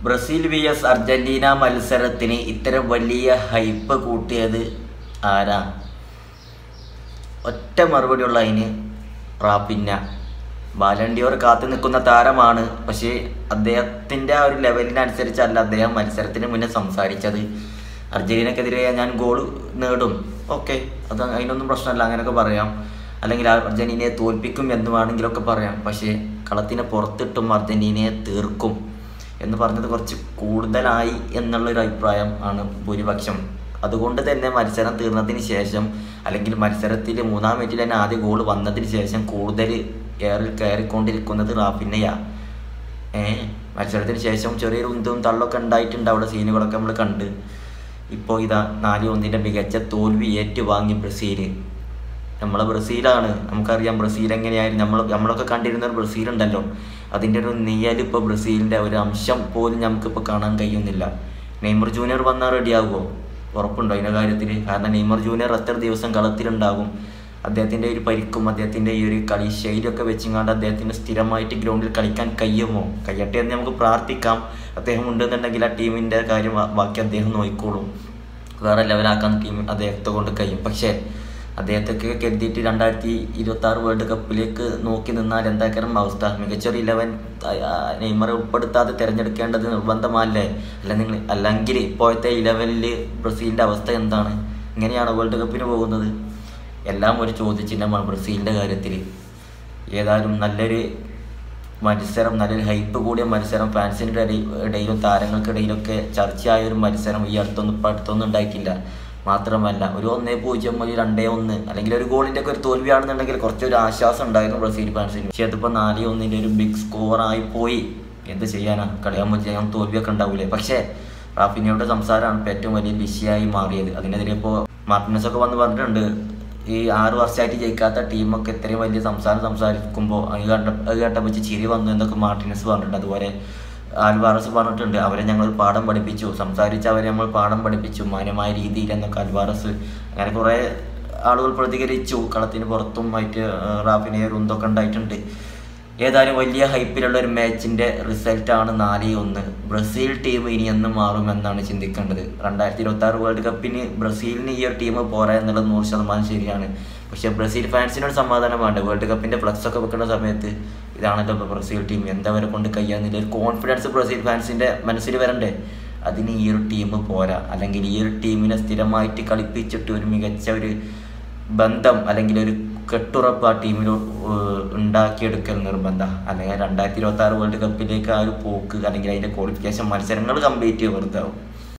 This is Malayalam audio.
ബ്രസീൽ vs അർജന്റീന മത്സരത്തിന് ഇത്തരം വലിയ ഹൈപ്പ് കൂട്ടിയത് ആരാ? ഒറ്റ മറുപടിയുള്ള അതിന് റാഫിഞ്ഞ. ബാലൻഡിയോർ കാത്തു നിൽക്കുന്ന താരമാണ്. പക്ഷേ അദ്ദേഹത്തിൻ്റെ ആ ഒരു ലെവലിനനുസരിച്ചല്ല അദ്ദേഹം മത്സരത്തിന് മുന്നേ സംസാരിച്ചത്. അർജന്റീനക്കെതിരെ ഞാൻ ഗോൾ നേടും, ഓക്കെ, അത് അതിനൊന്നും പ്രശ്നമല്ല, അങ്ങനെയൊക്കെ പറയാം. അല്ലെങ്കിൽ അർജന്റീനയെ തോൽപ്പിക്കും എന്ന് വേണമെങ്കിലൊക്കെ പറയാം. പക്ഷേ കളത്തിന് പുറത്തിട്ടും അർജന്റീനയെ തീർക്കും എന്ന് പറഞ്ഞത് കുറച്ച് കൂടുതലായി എന്നുള്ളൊരു അഭിപ്രായം ആണ് ഭൂരിപക്ഷം. അതുകൊണ്ട് തന്നെ മത്സരം തീർന്നതിന് ശേഷം, അല്ലെങ്കിൽ മത്സരത്തിൽ 3-ാം മിനിറ്റിൽ തന്നെ ആദ്യ ഗോൾ വന്നതിന് ശേഷം കൂടുതൽ കയറിക്കൊണ്ടിരിക്കുന്നത് റാഫിഞ്ഞയാണ്. മത്സരത്തിന് ശേഷം ചെറിയൊരു ഉന്തും തള്ളൊക്കെ ഉണ്ടായിട്ടുണ്ട്, അവിടെ സീനുകളൊക്കെ നമ്മൾ കണ്ട്. ഇപ്പോൾ ഇതാ 4-1 മികച്ച തോൽവി ഏറ്റുവാങ്ങി ബ്രസീൽ. നമ്മളെ ബ്രസീലാണ്, നമുക്കറിയാം ബ്രസീൽ എങ്ങനെയായിരുന്നു. നമ്മളൊക്കെ കണ്ടിരുന്ന ഒരു ബ്രസീൽ ഉണ്ടല്ലോ, അതിൻ്റെ ഒരു നിഴൽ ഇപ്പോൾ ബ്രസീലിൻ്റെ ഒരു അംശം പോലും നമുക്കിപ്പോൾ കാണാൻ കഴിയുന്നില്ല. നെയ്മർ ജൂനിയർ വന്നാൽ റെഡിയാകുമോ? ഉറപ്പുണ്ടോ അതിൻ്റെ കാര്യത്തിൽ? കാരണം നെയ്മർ ജൂനിയർ എത്ര ദിവസം കളത്തിലുണ്ടാകും? അദ്ദേഹത്തിൻ്റെ ഒരു പരിക്കും അദ്ദേഹത്തിൻ്റെ ഈ ഒരു കളി ശൈലിയൊക്കെ വെച്ചുകൊണ്ട് അദ്ദേഹത്തിന് സ്ഥിരമായിട്ട് ഗ്രൗണ്ടിൽ കളിക്കാൻ കഴിയുമോ? കഴിയട്ടെ എന്ന് നമുക്ക് പ്രാർത്ഥിക്കാം. അദ്ദേഹം ഉണ്ടെന്നുണ്ടെങ്കിൽ ആ ടീമിൻ്റെ കാര്യം ബാക്കി അദ്ദേഹം നോക്കിക്കോളും. വേറെ ലെവലാക്കാൻ ടീം അദ്ദേഹത്തെ കൊണ്ട് കഴിയും. പക്ഷേ അദ്ദേഹത്തൊക്കെ കരുതിയിട്ട് 2026 വേൾഡ് കപ്പിലേക്ക് നോക്കി നിന്നാൽ എന്താക്കാരം അവസ്ഥ? മികച്ചൊരു 11 നെയ്മറെ ഉൾപ്പെടുത്താതെ തിരഞ്ഞെടുക്കേണ്ടത് നിർബന്ധമല്ലേ? അല്ലെങ്കിൽ ഇപ്പോഴത്തെ 11-ൽ ബ്രസീലിൻ്റെ അവസ്ഥ എന്താണ്? ഇങ്ങനെയാണ് വേൾഡ് കപ്പിന് പോകുന്നത്? എല്ലാം ഒരു ചോദ്യചിഹ്നമാണ് ബ്രസീലിൻ്റെ കാര്യത്തിൽ. ഏതായാലും നല്ലൊരു മത്സരം, നല്ലൊരു ഹൈപ്പ് കൂടിയ മത്സരം, ഫാൻസിൻ്റെ ഇടയിലും താരങ്ങൾക്കിടയിലൊക്കെ ചർച്ചയായ ഒരു മത്സരം ഈ അടുത്തൊന്നും ഉണ്ടായിട്ടില്ല. മാത്രമല്ല ഒരു 1-0 ഒരു 2-1 അല്ലെങ്കിൽ ഒരു ഗോളിൻ്റെ ഒക്കെ ഒരു തോൽവിയാണെന്നുണ്ടെങ്കിൽ കുറച്ചൊരു ആശ്വാസം ഉണ്ടായിരുന്നു ബ്രസീൽ ഫാൻസിന്. പക്ഷേ അതിപ്പോൾ 4-1 ഒരു ബിഗ് സ്കോറായി പോയി. എന്ത് ചെയ്യാനാ? കളിയാകുമ്പോൾ ചെയ്യാൻ തോൽവിയൊക്കെ ഉണ്ടാവില്ലേ? പക്ഷേ റാഫിഞ്ഞയുടെ സംസാരമാണ് ഇപ്പോൾ ഏറ്റവും വലിയ വിഷയമായി മാറിയത്. അതിനെതിരെ ഇപ്പോൾ മാർട്ടിനസൊക്കെ വന്ന് പറഞ്ഞിട്ടുണ്ട്, ഈ 6 വർഷമായിട്ട് ജയിക്കാത്ത ടീമൊക്കെ ഇത്രയും വലിയ സംസാരിക്കുമ്പോൾ അത് കേട്ടപ്പോൾ ചിരി വന്നു എന്നൊക്കെ മാർട്ടിനസ് പറഞ്ഞിട്ടുണ്ട്. അതുപോലെ അൽവാറസ് പറഞ്ഞിട്ടുണ്ട്, അവരെ ഞങ്ങൾ പാഠം പഠിപ്പിച്ചു, സംസാരിച്ച് അവരെ നമ്മൾ പാഠം പഠിപ്പിച്ചു മാന്യമായ രീതിയിൽ എന്നൊക്കെ അൽവാറസ്. അങ്ങനെ കുറേ ആളുകൾ പ്രതികരിച്ചു. കളത്തിന് പുറത്തുമായിട്ട് റാഫിനെ ഉന്തൊക്കെ ഉണ്ടായിട്ടുണ്ട്. ഏതായാലും വലിയ ഹൈപ്പിലുള്ള ഒരു മാച്ചിൻ്റെ റിസൾട്ടാണ് 4-1. ബ്രസീൽ ടീം ഇനി എന്ന് മാറുമെന്നാണ് ചിന്തിക്കേണ്ടത്. 2026 വേൾഡ് കപ്പിന് ബ്രസീലിന് ഈ ഒരു ടീം പോരാ എന്നുള്ളത് 100% ശരിയാണ്. പക്ഷേ ബ്രസീൽ ഫാൻസിനൊരു സമാധാനം വേണ്ട. വേൾഡ് കപ്പിൻ്റെ ഫ്ലക്സൊക്കെ വെക്കുന്ന സമയത്ത് ഇതാണല്ലോ ഇപ്പോൾ ബ്രസീൽ ടീം, എന്താ വരെ കൊണ്ട് കഴിയാന്നില്ല ഒരു കോൺഫിഡൻസ് ബ്രസീൽ ഫാൻസിൻ്റെ മനസ്സിൽ വരണ്ടേ? അതിന് ഈ ഒരു ടീം പോരാ. അല്ലെങ്കിൽ ഈ ഒരു ടീമിനെ സ്ഥിരമായിട്ട് കളിപ്പിച്ചിട്ട് ഒരു മികച്ച ഒരു ബന്ധം അല്ലെങ്കിൽ ഒരു കെട്ടുറപ്പ് ആ ടീമിൽ ഉണ്ടാക്കിയെടുക്കൽ നിർബന്ധം. അല്ലെങ്കിൽ 2026 വേൾഡ് കപ്പിലേക്ക് ആ ഒരു പോക്ക് അല്ലെങ്കിൽ അതിൻ്റെ ക്വാളിഫിക്കേഷൻ മത്സരങ്ങൾ കംപ്ലീറ്റ് വെറുതാവും.